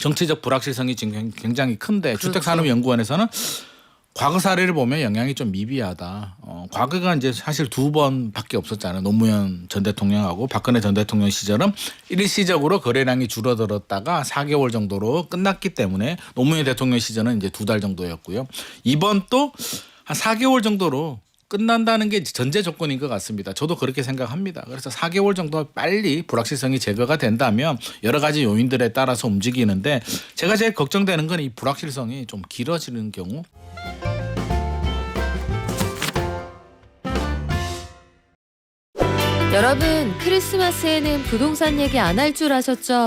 정치적 불확실성이 지금 굉장히 큰데 그렇죠. 주택산업연구원에서는 과거 사례를 보면 영향이 좀 미비하다. 과거가 이제 사실 2번밖에 없었잖아요. 노무현 전 대통령하고 박근혜 전 대통령 시절은 일시적으로 거래량이 줄어들었다가 4개월 정도로 끝났기 때문에 노무현 대통령 시절은 이제 2달 정도였고요. 이번 또 한 4개월 정도로 끝난다는 게 전제 조건인 것 같습니다. 저도 그렇게 생각합니다. 그래서 4개월 정도 빨리 불확실성이 제거가 된다면 여러 가지 요인들에 따라서 움직이는데 제가 제일 걱정되는 건 이 불확실성이 좀 길어지는 경우. 여러분 크리스마스에는 부동산 얘기 안 할 줄 아셨죠?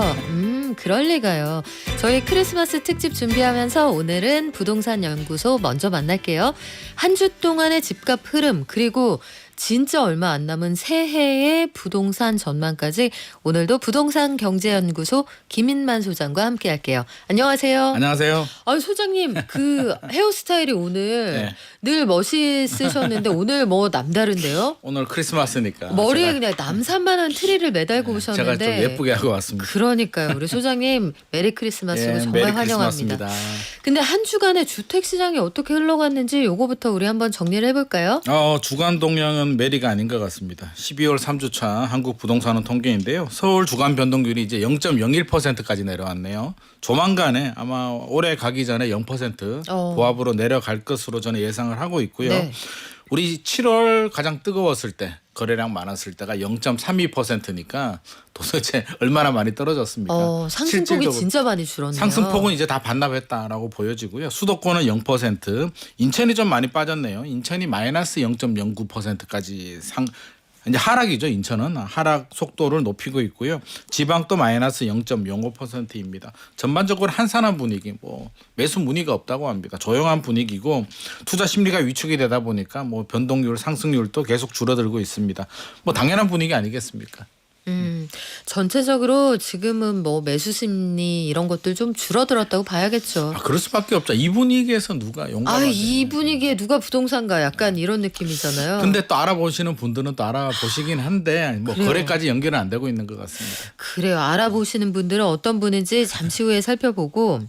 그럴 리가요. 저희 크리스마스 특집 준비하면서 오늘은 부동산 연구소 먼저 만날게요. 한 주 동안의 집값 흐름 그리고 진짜 얼마 안 남은 새해의 부동산 전망까지 오늘도 부동산 경제연구소 김인만 소장과 함께 할게요. 안녕하세요. 안녕하세요. 소장님 그 헤어스타일이 오늘 네. 늘 멋있으셨는데 오늘 뭐 남다른데요? 오늘 크리스마스니까 머리에 그냥 남산만한 트리를 매달고 오셨는데 제가 좀 예쁘게 하고 왔습니다. 그러니까요. 우리 소장님 메리 크리스마스고 정말 메리 환영합니다. 크리스마스입니다. 근데 한 주간의 주택 시장이 어떻게 흘러갔는지 요거부터 우리 한번 정리를 해볼까요? 주간 동향은 메리가 아닌 것 같습니다. 12월 3주차 한국 부동산은 통계인데요. 서울 주간 변동률이 이제 0.01%까지 내려왔네요. 조만간에 아마 올해 가기 전에 0% 보합으로 내려갈 것으로 저는 예상을 하고 있고요. 네. 우리 7월 가장 뜨거웠을 때 거래량 많았을 때가 0.32%니까 도대체 얼마나 많이 떨어졌습니까? 상승폭이 실질적으로 진짜 많이 줄었네요. 상승폭은 이제 다 반납했다라고 보여지고요. 수도권은 0%, 인천이 좀 많이 빠졌네요. 인천이 마이너스 0.09%까지 이제 하락이죠. 인천은 하락 속도를 높이고 있고요. 지방도 마이너스 0.05%입니다. 전반적으로 한산한 분위기, 매수 문의가 없다고 합니다. 조용한 분위기고 투자 심리가 위축이 되다 보니까 변동률, 상승률도 계속 줄어들고 있습니다. 당연한 분위기 아니겠습니까? 전체적으로 지금은 매수 심리 이런 것들 좀 줄어들었다고 봐야겠죠. 그럴 수밖에 없죠. 이 분위기에서 누가 용감하죠. 이 분위기에 누가 부동산가 약간 이런 느낌이잖아요. 근데 또 알아보시는 분들은 또 알아보시긴 한데 거래까지 연결은 안 되고 있는 것 같습니다. 그래요. 알아보시는 분들은 어떤 분인지 잠시 후에 살펴보고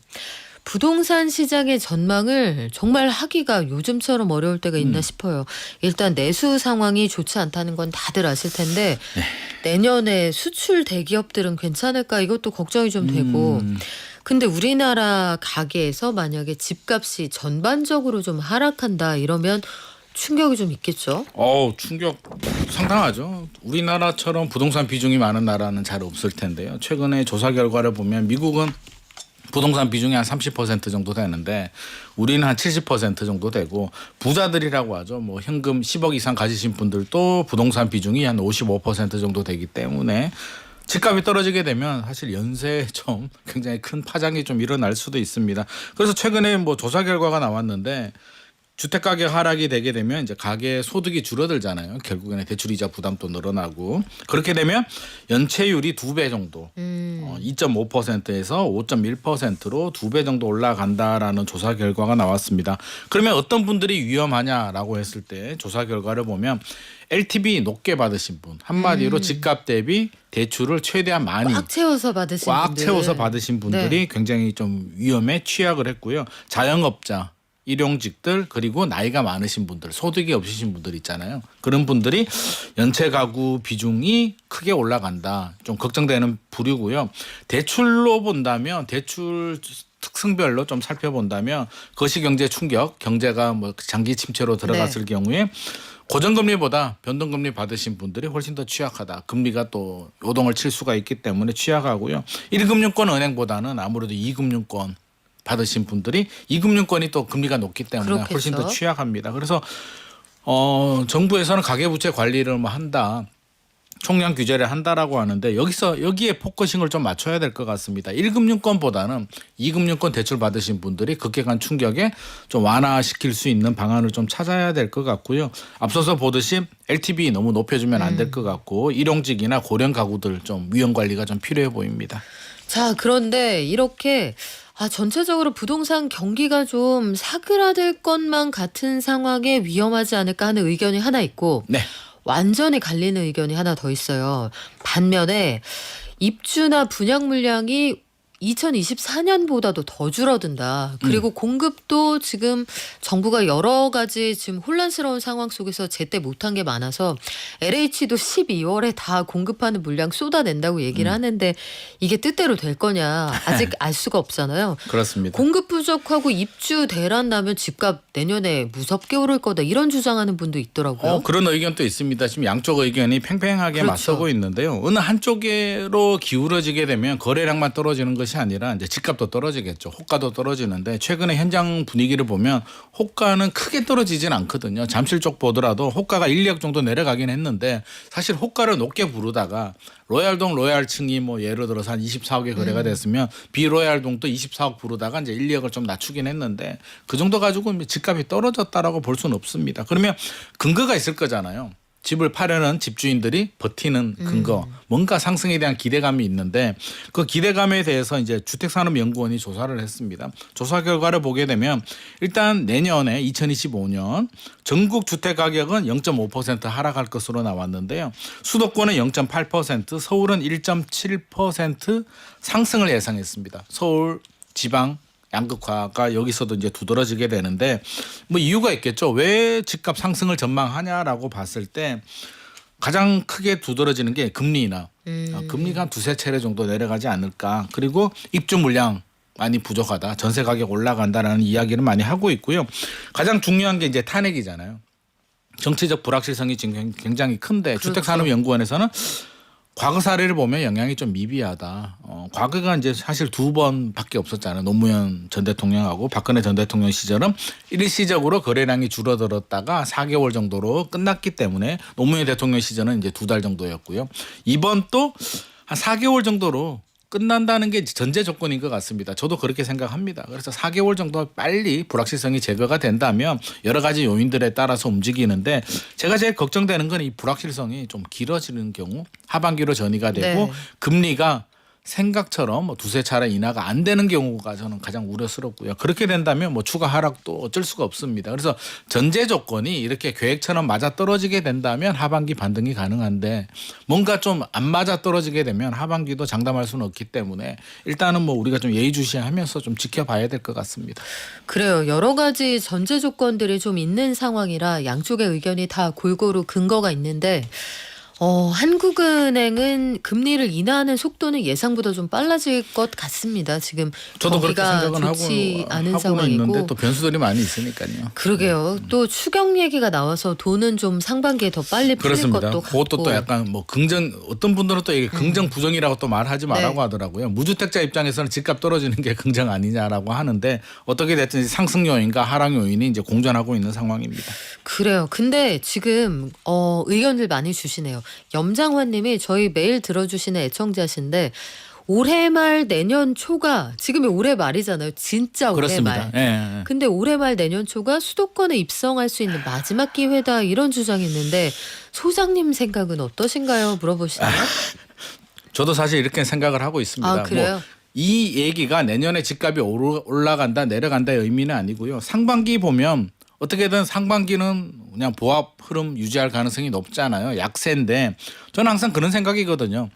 부동산 시장의 전망을 정말 하기가 요즘처럼 어려울 때가 있나 싶어요. 일단 내수 상황이 좋지 않다는 건 다들 아실 텐데 내년에 수출 대기업들은 괜찮을까 이것도 걱정이 좀 되고 근데 우리나라 가게에서 만약에 집값이 전반적으로 좀 하락한다 이러면 충격이 좀 있겠죠? 충격 상당하죠. 우리나라처럼 부동산 비중이 많은 나라는 잘 없을 텐데요. 최근에 조사 결과를 보면 미국은 부동산 비중이 한 30% 정도 되는데 우리는 한 70% 정도 되고 부자들이라고 하죠. 현금 10억 이상 가지신 분들도 부동산 비중이 한 55% 정도 되기 때문에 집값이 떨어지게 되면 사실 연쇄에 좀 굉장히 큰 파장이 좀 일어날 수도 있습니다. 그래서 최근에 조사 결과가 나왔는데 주택 가격 하락이 되게 되면 이제 가계 소득이 줄어들잖아요. 결국에는 대출이자 부담도 늘어나고 그렇게 되면 연체율이 2배 정도 2.5%에서 5.1%로 2배 정도 올라간다라는 조사 결과가 나왔습니다. 그러면 어떤 분들이 위험하냐라고 했을 때 조사 결과를 보면 LTV 높게 받으신 분 한마디로 집값 대비 대출을 최대한 많이 꽉 채워서 받으신 분들이 굉장히 좀 위험에 취약을 했고요. 자영업자 일용직들 그리고 나이가 많으신 분들 소득이 없으신 분들 있잖아요. 그런 분들이 연체 가구 비중이 크게 올라간다. 좀 걱정되는 부류고요. 대출로 본다면 대출 특성별로 좀 살펴본다면 거시경제 충격 경제가 장기 침체로 들어갔을 경우에 고정금리보다 변동금리 받으신 분들이 훨씬 더 취약하다. 금리가 또 요동을 칠 수가 있기 때문에 취약하고요. 1금융권 은행보다는 아무래도 2금융권 받으신 분들이 2금융권이 또 금리가 높기 때문에 그렇겠죠. 훨씬 더 취약합니다. 그래서 정부에서는 가계부채 관리를 한다. 총량 규제를 한다라고 하는데 여기에 포커싱을 좀 맞춰야 될 것 같습니다. 1금융권보다는 2금융권 대출 받으신 분들이 급격한 충격에 좀 완화시킬 수 있는 방안을 좀 찾아야 될 것 같고요. 앞서서 보듯이 LTV 너무 높여주면 안 될 것 같고 일용직이나 고령 가구들 좀 위험 관리가 좀 필요해 보입니다. 자, 그런데 이렇게 전체적으로 부동산 경기가 좀 사그라들 것만 같은 상황에 위험하지 않을까 하는 의견이 하나 있고 완전히 갈리는 의견이 하나 더 있어요. 반면에 입주나 분양 물량이 2024년보다도 더 줄어든다. 그리고 공급도 지금 정부가 여러 가지 지금 혼란스러운 상황 속에서 제때 못한 게 많아서 LH도 12월에 다 공급하는 물량 쏟아낸다고 얘기를 하는데 이게 뜻대로 될 거냐 아직 알 수가 없잖아요. 그렇습니다. 공급 부족하고 입주 대란 나면 집값 내년에 무섭게 오를 거다 이런 주장하는 분도 있더라고요. 그런 의견도 있습니다. 지금 양쪽 의견이 팽팽하게 그렇죠. 맞서고 있는데요. 어느 한쪽으로 기울어지게 되면 거래량만 떨어지는 것이 아니라 이제 집값도 떨어지겠죠. 호가도 떨어지는데 최근에 현장 분위기를 보면 호가는 크게 떨어지진 않거든요. 잠실 쪽 보더라도 호가가 1, 2억 정도 내려가긴 했는데 사실 호가를 높게 부르다가 로얄동 로얄층이 뭐 예를 들어서 한 24억에 거래가 됐으면 비로얄동도 24억 부르다가 이제 1, 2억을 좀 낮추긴 했는데 그 정도 가지고 집값이 떨어졌다라고 볼 수는 없습니다. 그러면 근거가 있을 거잖아요. 집을 파려는 집주인들이 버티는 근거, 뭔가 상승에 대한 기대감이 있는데 그 기대감에 대해서 이제 주택산업연구원이 조사를 했습니다. 조사 결과를 보게 되면 일단 내년에 2025년 전국 주택 가격은 0.5% 하락할 것으로 나왔는데요. 수도권은 0.8%, 서울은 1.7% 상승을 예상했습니다. 서울, 지방 양극화가 여기서도 이제 두드러지게 되는데 뭐 이유가 있겠죠. 왜 집값 상승을 전망하냐라고 봤을 때 가장 크게 두드러지는 게 금리 인하. 금리가 한 두세 차례 정도 내려가지 않을까. 그리고 입주 물량 많이 부족하다. 전세 가격 올라간다라는 이야기를 많이 하고 있고요. 가장 중요한 게 이제 탄핵이잖아요. 정치적 불확실성이 지금 굉장히 큰데 그렇죠. 주택산업연구원에서는 과거 사례를 보면 영향이 좀 미비하다. 과거가 이제 사실 2번밖에 없었잖아요. 노무현 전 대통령하고 박근혜 전 대통령 시절은 일시적으로 거래량이 줄어들었다가 4개월 정도로 끝났기 때문에 노무현 대통령 시절은 이제 2달 정도였고요. 이번 또 한 4개월 정도로 끝난다는 게 전제 조건인 것 같습니다. 저도 그렇게 생각합니다. 그래서 4개월 정도 빨리 불확실성이 제거가 된다면 여러 가지 요인들에 따라서 움직이는데 제가 제일 걱정되는 건 이 불확실성이 좀 길어지는 경우 하반기로 전이가 되고 네. 금리가 생각처럼 뭐 두세 차례 인하가 안 되는 경우가 저는 가장 우려스럽고요. 그렇게 된다면 뭐 추가 하락도 어쩔 수가 없습니다. 그래서 전제 조건이 이렇게 계획처럼 맞아 떨어지게 된다면 하반기 반등이 가능한데 뭔가 좀 안 맞아 떨어지게 되면 하반기도 장담할 수는 없기 때문에 일단은 뭐 우리가 좀 예의주시하면서 좀 지켜봐야 될 것 같습니다. 그래요. 여러 가지 전제 조건들이 좀 있는 상황이라 양쪽의 의견이 다 골고루 근거가 있는데 한국은행은 금리를 인하하는 속도는 예상보다 좀 빨라질 것 같습니다. 지금 저도 그렇게 경기가 생각은 좋지 않은 하고는 상황이고. 있는데 또 변수들이 많이 있으니까요. 그러게요. 또 추경 얘기가 나와서 돈은 좀 상반기에 더 빨리 풀릴 그렇습니다. 것도 같고. 그것도 또 약간 뭐 긍정 어떤 분들은 또 이게 긍정 부정이라고 또 말하지 말라고 네. 하더라고요. 무주택자 입장에서는 집값 떨어지는 게 긍정 아니냐라고 하는데 어떻게 됐든 상승 요인과 하락 요인이 이제 공존하고 있는 상황입니다. 그래요. 근데 지금 의견들 많이 주시네요. 염장환님이 저희 매일 들어주시는 애청자신데 올해 말 내년 초가 지금이 올해 말이잖아요. 진짜 올해 그렇습니다. 말. 예. 근데 올해 말 내년 초가 수도권에 입성할 수 있는 마지막 기회다 이런 주장이 있는데 소장님 생각은 어떠신가요? 물어보시나요? 저도 사실 이렇게 생각을 하고 있습니다. 아, 그래요? 뭐 이 얘기가 내년에 집값이 올라간다 내려간다의 의미는 아니고요. 상반기 보면 어떻게든 상반기는 그냥 보합 흐름 유지할 가능성이 높잖아요. 약세인데 저는 항상 그런 생각이거든요.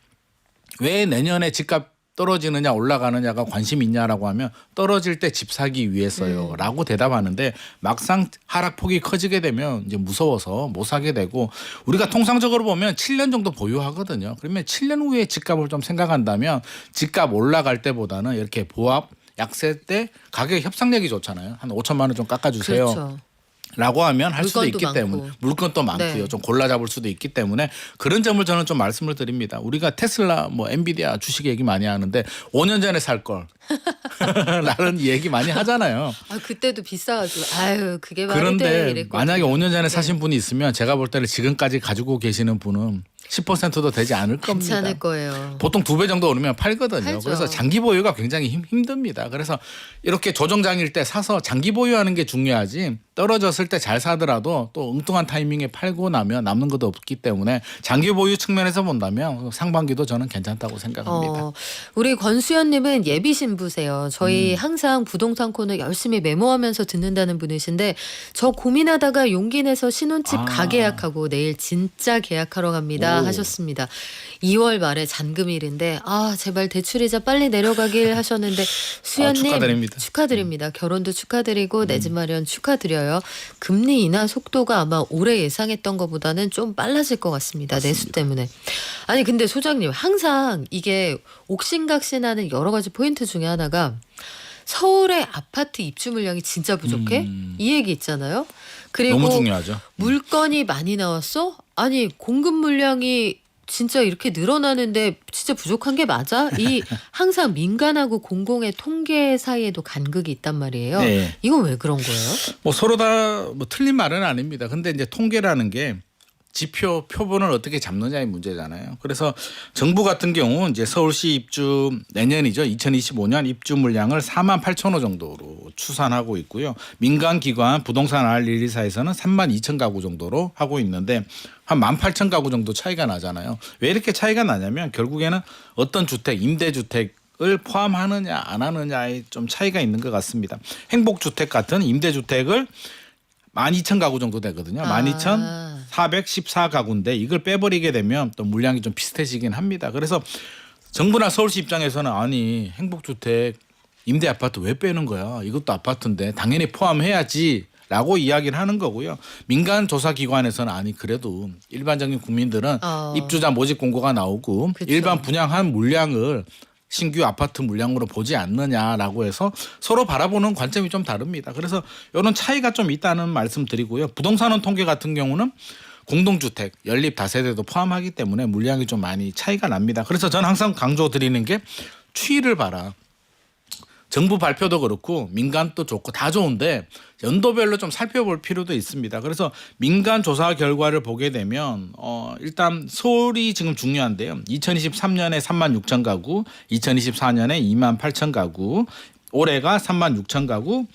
왜 내년에 집값 떨어지느냐 올라가느냐가 관심 있냐라고 하면 떨어질 때 집 사기 위해서요 라고 대답하는데 막상 하락폭이 커지게 되면 이제 무서워서 못 사게 되고 우리가 통상적으로 보면 7년 정도 보유하거든요. 그러면 7년 후에 집값을 좀 생각한다면 집값 올라갈 때보다는 이렇게 보합 약세 때 가격 협상력이 좋잖아요. 한 5천만 원 좀 깎아주세요. 그렇죠. 라고 하면 할 수도 물건도 있기 많고. 때문에 물건도 많고요. 네. 좀 골라 잡을 수도 있기 때문에 그런 점을 저는 좀 말씀을 드립니다. 우리가 테슬라 뭐 엔비디아 주식 얘기 많이 하는데 5년 전에 살 걸. 라는 얘기 많이 하잖아요. 아 그때도 비싸가지고 아유 그게 말이 돼 그런데 이랬거든요. 만약에 5년 전에 네. 사신 분이 있으면 제가 볼 때는 지금까지 가지고 계시는 분은 10%도 되지 않을 겁니다. 괜찮을 거예요. 보통 2배 정도 오르면 팔거든요. 팔죠. 그래서 장기 보유가 굉장히 힘듭니다. 그래서 이렇게 조정장일 때 사서 장기 보유하는 게 중요하지 떨어졌을 때 잘 사더라도 또 엉뚱한 타이밍에 팔고 나면 남는 것도 없기 때문에 장기 보유 측면에서 본다면 상반기도 저는 괜찮다고 생각합니다. 우리 권수연님은 예비 신부세요. 저희 항상 부동산 코너 열심히 메모하면서 듣는다는 분이신데 저 고민하다가 용기 내서 신혼집 아. 가계약하고 내일 진짜 계약하러 갑니다. 하셨습니다. 2월 말에 잔금일인데 제발 대출이자 빨리 내려가길 하셨는데 수연님 축하드립니다. 결혼도 축하드리고 내 집 마련 축하드려요. 금리 인하 속도가 아마 올해 예상했던 것보다는 좀 빨라질 것 같습니다. 내수 때문에. 아니 근데 소장님 항상 이게 옥신각신하는 여러 가지 포인트 중에 하나가 서울의 아파트 입주 물량이 진짜 부족해? 이 얘기 있잖아요. 그리고 너무 중요하죠. 물건이 많이 나왔어? 아니 공급 물량이 진짜 이렇게 늘어나는데 진짜 부족한 게 맞아? 이 항상 민간하고 공공의 통계 사이에도 간극이 있단 말이에요. 네. 이건 왜 그런 거예요? 뭐 서로 다 뭐 틀린 말은 아닙니다. 근데 이제 통계라는 게 지표 표본을 어떻게 잡느냐의 문제잖아요. 그래서 정부 같은 경우 이제 서울시 입주 내년이죠. 2025년 입주 물량을 4만 8천 호 정도로 추산하고 있고요. 민간 기관 부동산 R124에서는 3만 2천 가구 정도로 하고 있는데 한 18,000 가구 정도 차이가 나잖아요. 왜 이렇게 차이가 나냐면 결국에는 어떤 주택, 임대주택 을 포함하느냐 안 하느냐에 좀 차이가 있는 것 같습니다. 행복주택 같은 임대주택을 12,000 가구 정도 되거든요. 12,414가구인데 이걸 빼버리게 되면 또 물량이 좀 비슷해지긴 합니다. 그래서 정부나 서울시 입장에서는 아니 행복주택 임대아파트 왜 빼는 거야. 이것도 아파트인데 당연히 포함해야지. 라고 이야기를 하는 거고요. 민간 조사기관에서는 아니 그래도 일반적인 국민들은 입주자 모집 공고가 나오고 그쵸. 일반 분양한 물량을 신규 아파트 물량으로 보지 않느냐라고 해서 서로 바라보는 관점이 좀 다릅니다. 그래서 이런 차이가 좀 있다는 말씀 드리고요. 부동산원 통계 같은 경우는 공동주택, 연립 다세대도 포함하기 때문에 물량이 좀 많이 차이가 납니다. 그래서 저는 항상 강조드리는 게 추이를 봐라. 정부 발표도 그렇고 민간도 좋고 다 좋은데 연도별로 좀 살펴볼 필요도 있습니다. 그래서 민간 조사 결과를 보게 되면 일단 서울이 지금 중요한데요. 2023년에 3만 6천 가구, 2024년에 2만 8천 가구, 올해가 3만 6천 가구,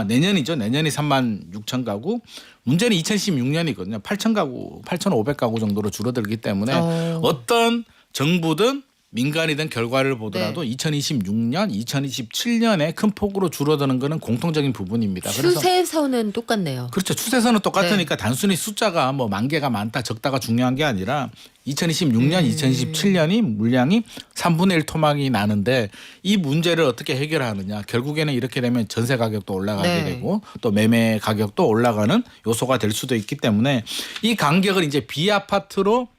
내년이죠. 내년이 3만 6천 가구. 문제는 2016년이거든요. 8천 가구, 8,500가구 정도로 줄어들기 때문에 어떤 정부든 민간이든 결과를 보더라도 2026년, 2027년에 큰 폭으로 줄어드는 것은 공통적인 부분입니다. 추세선은 똑같네요. 그렇죠. 추세선은 똑같으니까 단순히 숫자가 뭐 만 개가 많다 적다가 중요한 게 아니라 2026년, 2027년이 물량이 3분의 1 토막이 나는데 이 문제를 어떻게 해결하느냐. 결국에는 이렇게 되면 전세 가격도 올라가게 되고 또 매매 가격도 올라가는 요소가 될 수도 있기 때문에 이 간격을 이제 비아파트로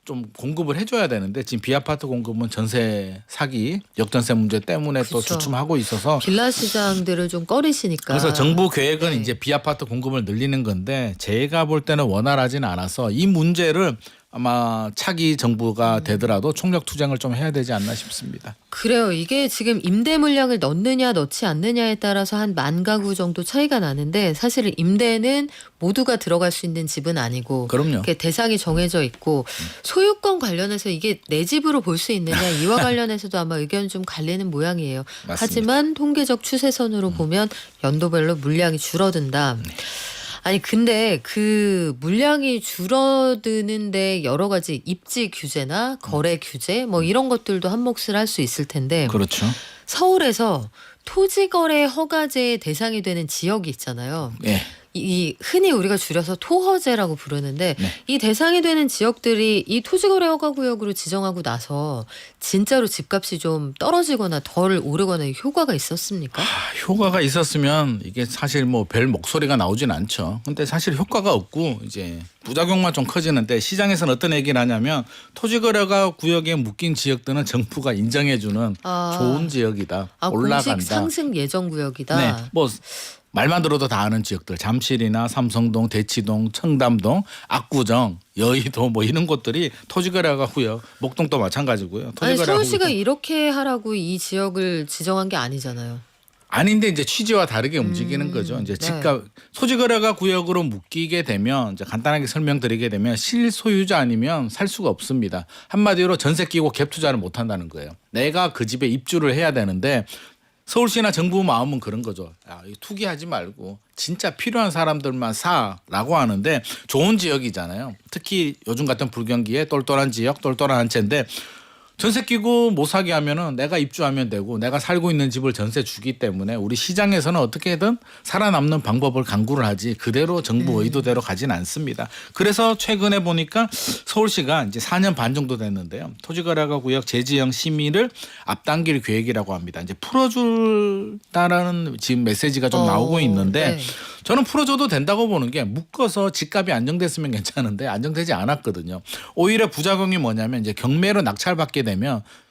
좀 공급을 해줘야 되는데 지금 비아파트 공급은 전세 사기 역전세 문제 때문에 또 주춤하고 있어서 빌라 시장들을 좀 꺼리시니까. 그래서 정부 계획은 이제 비아파트 공급을 늘리는 건데 제가 볼 때는 원활하지는 않아서 이 문제를 아마 차기 정부가 되더라도 총력 투쟁을 좀 해야 되지 않나 싶습니다. 그래요. 이게 지금 임대 물량을 넣느냐 넣지 않느냐에 따라서 한 10,000 가구 정도 차이가 나는데 사실 임대는 모두가 들어갈 수 있는 집은 아니고 그럼요. 대상이 정해져 있고 소유권 관련해서 이게 내 집으로 볼 수 있느냐 이와 관련해서도 아마 의견 좀 갈리는 모양이에요. 맞습니다. 하지만 통계적 추세선으로 보면 연도별로 물량이 줄어든다. 아니 근데 그 물량이 줄어드는데 여러 가지 입지 규제나 거래 규제 뭐 이런 것들도 한 몫을 할 수 있을 텐데 그렇죠. 서울에서 토지거래 허가제의 대상이 되는 지역이 있잖아요. 네. 이 흔히 우리가 줄여서 토허제라고 부르는데 이 대상이 되는 지역들이 이 토지거래 허가구역으로 지정하고 나서 진짜로 집값이 좀 떨어지거나 덜 오르거나 효과가 있었습니까? 효과가 있었으면 이게 사실 뭐 별 목소리가 나오진 않죠. 근데 사실 효과가 없고 이제 부작용만 좀 커지는데 시장에서는 어떤 얘기를 하냐면 토지거래가 구역에 묶인 지역들은 정부가 인정해주는 좋은 지역이다. 올라간다. 공식 상승 예정 구역이다. 네. 뭐 말만 들어도 다 아는 지역들 잠실이나 삼성동, 대치동, 청담동, 압구정, 여의도 뭐 이런 곳들이 토지거래가 구역, 목동도 마찬가지고요. 아니 서울시가 이렇게 하라고 이 지역을 지정한 게 아니잖아요. 아닌데 이제 취지와 다르게 움직이는 거죠. 이제 집값 토지거래가 구역으로 묶이게 되면 이제 간단하게 설명드리게 되면 실소유자 아니면 살 수가 없습니다. 한마디로 전세 끼고 갭 투자를 못 한다는 거예요. 내가 그 집에 입주를 해야 되는데 서울시나 정부 마음은 그런 거죠. 야, 투기하지 말고 진짜 필요한 사람들만 사라고 하는데 좋은 지역이잖아요. 특히 요즘 같은 불경기에 똘똘한 지역, 똘똘한 한 채인데 전세 끼고 못 사게 하면은 내가 입주하면 되고 내가 살고 있는 집을 전세 주기 때문에 우리 시장에서는 어떻게든 살아남는 방법을 강구를 하지 그대로 정부 의도대로 가진 않습니다. 그래서 최근에 보니까 서울시가 이제 4년 반 정도 됐는데요. 토지거래가 구역 재지형 심의를 앞당길 계획이라고 합니다. 이제 풀어줄다라는 지금 메시지가 좀 나오고 있는데 네. 저는 풀어줘도 된다고 보는 게 묶어서 집값이 안정됐으면 괜찮은데 안정되지 않았거든요. 오히려 부작용이 뭐냐면 이제 경매로 낙찰받게 되면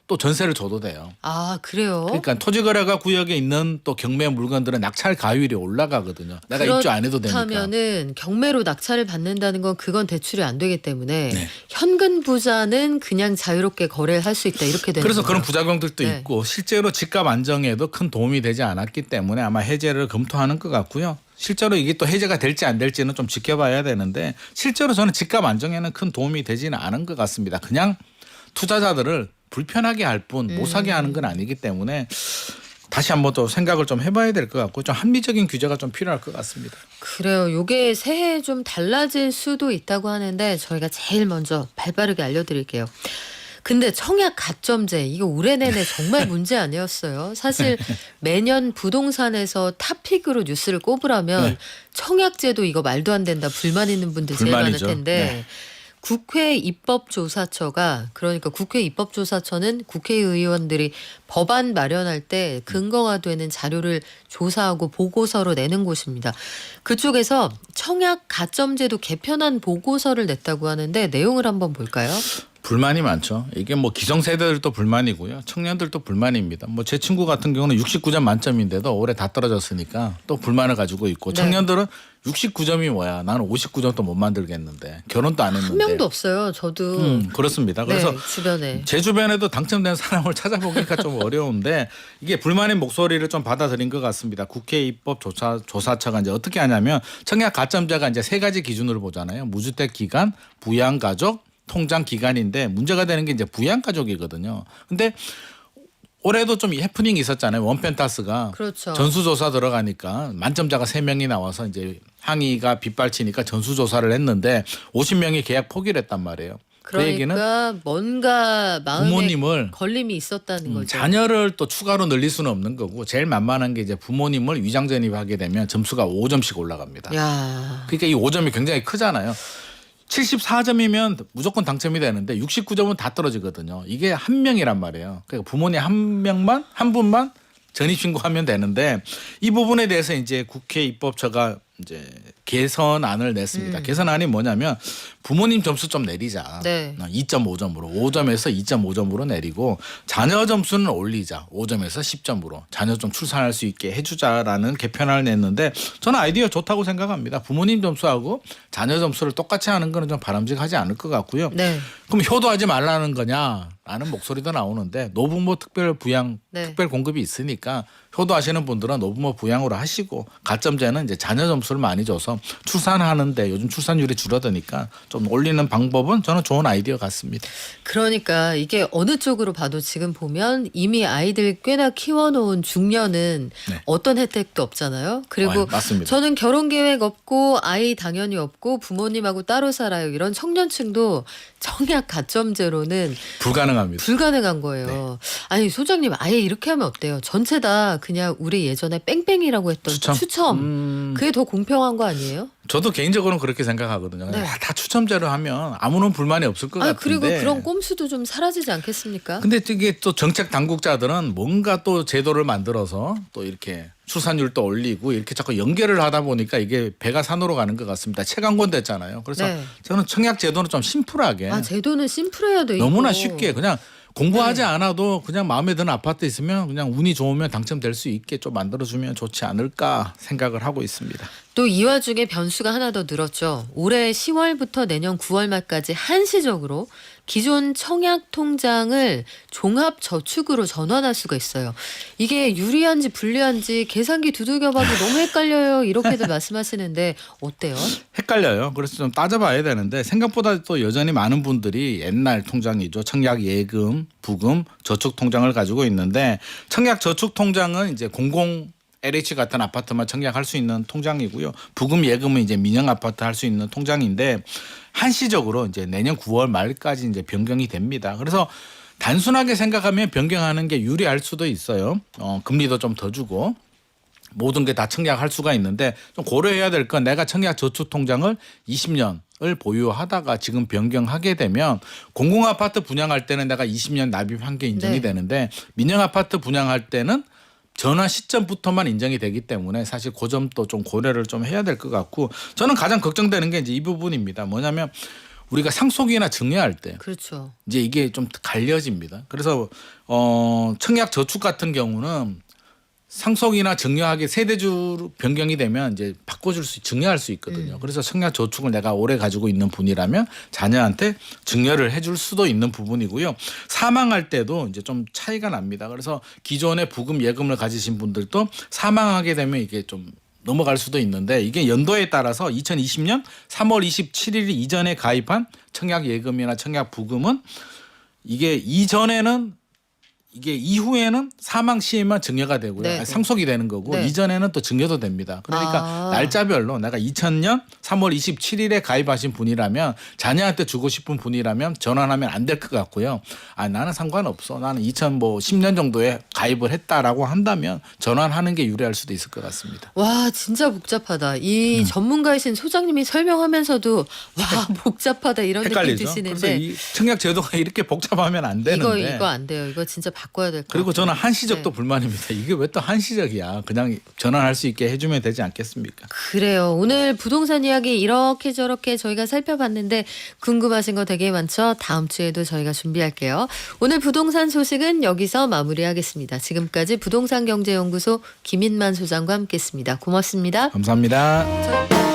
또 전세를 줘도 돼요. 아 그래요? 그러니까 토지거래가 구역에 있는 또 경매 물건들은 낙찰 가율이 올라가거든요. 내가 입주 안 해도 되니까. 그렇다면은 경매로 낙찰을 받는다는 건 그건 대출이 안 되기 때문에 네. 현금 부자는 그냥 자유롭게 거래를 할 수 있다 이렇게 되는 그래서 거예요. 그런 부작용들도 네. 있고 실제로 집값 안정에도 큰 도움이 되지 않았기 때문에 아마 해제를 검토하는 것 같고요. 실제로 이게 또 해제가 될지 안 될지는 좀 지켜봐야 되는데 실제로 저는 집값 안정에는 큰 도움이 되지는 않은 것 같습니다. 그냥 투자자들을 불편하게 할 뿐 못 사게 하는 건 아니기 때문에 다시 한번 또 생각을 좀 해봐야 될 것 같고 좀 합리적인 규제가 좀 필요할 것 같습니다. 그래요. 요게 새해 좀 달라질 수도 있다고 하는데 저희가 제일 먼저 발빠르게 알려드릴게요. 근데 청약 가점제 이거 올해 내내 정말 문제 아니었어요. 사실 매년 부동산에서 탑픽으로 뉴스를 꼽으라면 네. 청약제도 이거 말도 안 된다 불만 있는 분들 제일 많을 불만이죠. 텐데 네. 국회 입법조사처가 그러니까 국회 입법조사처는 국회의원들이 법안 마련할 때 근거가 되는 자료를 조사하고 보고서로 내는 곳입니다. 그쪽에서 청약 가점제도 개편한 보고서를 냈다고 하는데 내용을 한번 볼까요? 불만이 많죠. 이게 뭐 기성세대들도 불만이고요. 청년들도 불만입니다. 뭐 제 친구 같은 경우는 69점 만점인데도 올해 다 떨어졌으니까 또 불만을 가지고 있고 네. 청년들은 69점이 뭐야. 나는 59점도 못 만들겠는데 결혼도 안 했는데. 한 명도 없어요. 저도 그렇습니다. 그래서 네, 주변에 제 주변에도 당첨된 사람을 찾아보기가 좀 어려운데 이게 불만의 목소리를 좀 받아들인 것 같습니다. 국회 입법조사처가 이제 어떻게 하냐면 청약 가점제가 이제 세 가지 기준으로 보잖아요. 무주택 기간, 부양가족, 통장 기간인데 문제가 되는 게 이제 부양가족이거든요. 근데 올해도 좀 해프닝이 있었잖아요. 원펜타스가 그렇죠. 전수조사 들어가니까 만점자가 3명이 나와서 이제 항의가 빗발치니까 전수조사를 했는데 50명이 계약 포기를 했단 말이에요. 그 얘기는 그러니까 뭔가 마음에 부모님을 걸림이 있었다는 거죠. 자녀를 또 추가로 늘릴 수는 없는 거고 제일 만만한 게 이제 부모님을 위장 전입하게 되면 점수가 5점씩 올라갑니다. 야, 그러니까 이 5점이 굉장히 크잖아요. 74점이면 무조건 당첨이 되는데 69점은 다 떨어지거든요. 이게 한 명이란 말이에요. 그러니까 부모님 한 분만 전입신고하면 되는데 이 부분에 대해서 이제 국회 입법처가 이제 개선안을 냈습니다. 개선안이 뭐냐면 부모님 점수 좀 내리자. 네. 2.5점으로 5점에서 2.5점으로 내리고 자녀 점수는 올리자. 5점에서 10점으로 자녀 좀 출산할 수 있게 해주자라는 개편안을 냈는데 저는 아이디어 좋다고 생각합니다. 부모님 점수하고 자녀 점수를 똑같이 하는 거는 좀 바람직하지 않을 것 같고요. 네. 그럼 효도하지 말라는 거냐라는 목소리도 나오는데 노부모 특별 부양 네. 특별 공급이 있으니까 효도하시는 분들은 노부모 부양으로 하시고 가점제는 이제 자녀 점수를 많이 줘서 출산하는데 요즘 출산율이 줄어드니까 좀 올리는 방법은 저는 좋은 아이디어 같습니다. 그러니까 이게 어느 쪽으로 봐도 지금 보면 이미 아이들 꽤나 키워놓은 중년은 네. 어떤 혜택도 없잖아요. 그리고 맞습니다. 저는 결혼 계획 없고 아이 당연히 없고 부모님하고 따로 살아요. 이런 청년층도 청약 가점제로는 불가능합니다. 불가능한 거예요. 아니 소장님 아예 이렇게 하면 어때요? 전체 다 그냥 우리 예전에 뺑뺑이라고 했던 추첨. 그게 더 공평한 거 아니에요? 저도 개인적으로는 그렇게 생각하거든요. 네. 다 추첨제로 하면 아무런 불만이 없을 것 아 같은데. 그리고 그런 꼼수도 좀 사라지지 않겠습니까? 근데 이게 또 정책 당국자들은 뭔가 또 제도를 만들어서 또 이렇게 출산율도 올리고 이렇게 자꾸 연결을 하다 보니까 이게 배가 산으로 가는 것 같습니다. 채광권 됐잖아요. 그래서 네. 저는 청약 제도는 좀 심플하게 아 제도는 심플해야 돼. 너무나 이거. 쉽게 그냥 공부하지 네. 않아도 그냥 마음에 드는 아파트 있으면 그냥 운이 좋으면 당첨될 수 있게 좀 만들어주면 좋지 않을까 생각을 하고 있습니다. 또 이 와중에 변수가 하나 더 늘었죠. 올해 10월부터 내년 9월 말까지 한시적으로 기존 청약 통장을 종합 저축으로 전환할 수가 있어요. 이게 유리한지 불리한지 계산기 두들겨봐도 너무 헷갈려요. 이렇게들 말씀하시는데 어때요? 헷갈려요. 그래서 좀 따져봐야 되는데 생각보다 또 여전히 많은 분들이 옛날 통장이죠. 청약 예금, 부금, 저축 통장을 가지고 있는데 청약 저축 통장은 이제 공공 LH 같은 아파트만 청약할 수 있는 통장이고요. 부금 예금은 이제 민영 아파트 할 수 있는 통장인데 한시적으로 이제 내년 9월 말까지 이제 변경이 됩니다. 그래서 단순하게 생각하면 변경하는 게 유리할 수도 있어요. 금리도 좀 더 주고 모든 게 다 청약할 수가 있는데 좀 고려해야 될 건 내가 청약저축통장을 20년을 보유하다가 지금 변경하게 되면 공공아파트 분양할 때는 내가 20년 납입한 게 인정이 네. 되는데 민영아파트 분양할 때는 전환 시점부터만 인정이 되기 때문에 사실 그 점도 좀 고려를 좀 해야 될 것 같고 저는 가장 걱정되는 게 이제 이 부분입니다. 뭐냐면 우리가 상속이나 증여할 때 그렇죠. 이제 이게 좀 갈려집니다. 그래서 청약 저축 같은 경우는 상속이나 증여하기 세대주로 변경이 되면 이제 증여할 수 있거든요. 그래서 청약 저축을 내가 오래 가지고 있는 분이라면 자녀한테 증여를 해줄 수도 있는 부분이고요. 사망할 때도 이제 좀 차이가 납니다. 그래서 기존에 부금 예금을 가지신 분들도 사망하게 되면 이게 좀 넘어갈 수도 있는데 이게 연도에 따라서 2020년 3월 27일 이전에 가입한 청약 예금이나 청약 부금은 이게 이후에는 사망 시에만 증여가 되고요. 네, 네. 상속이 되는 거고 네. 이전에는 또 증여도 됩니다. 그러니까 날짜별로 내가 2000년 3월 27일에 가입하신 분이라면 자녀한테 주고 싶은 분이라면 전환하면 안 될 것 같고요. 나는 상관없어. 나는 10년 정도에 가입을 했다라고 한다면 전환하는 게 유리할 수도 있을 것 같습니다. 와 진짜 복잡하다. 이 전문가이신 소장님이 설명하면서도 와 복잡하다 이런 느낌 헷갈리죠. 그래서 드시는데 이 청약 제도가 이렇게 복잡하면 안 되는데. 이거 안 돼요. 이거 진짜 바꿔야 될 것 같아요. 그리고 저는 한시적도 네. 불만입니다. 이게 왜 또 한시적이야. 그냥 전환할 수 있게 해주면 되지 않겠습니까? 그래요. 오늘 부동산 이야기 이렇게 저렇게 저희가 살펴봤는데 궁금하신 거 되게 많죠? 다음 주에도 저희가 준비할게요. 오늘 부동산 소식은 여기서 마무리하겠습니다. 지금까지 부동산경제연구소 김인만 소장과 함께했습니다. 고맙습니다. 감사합니다.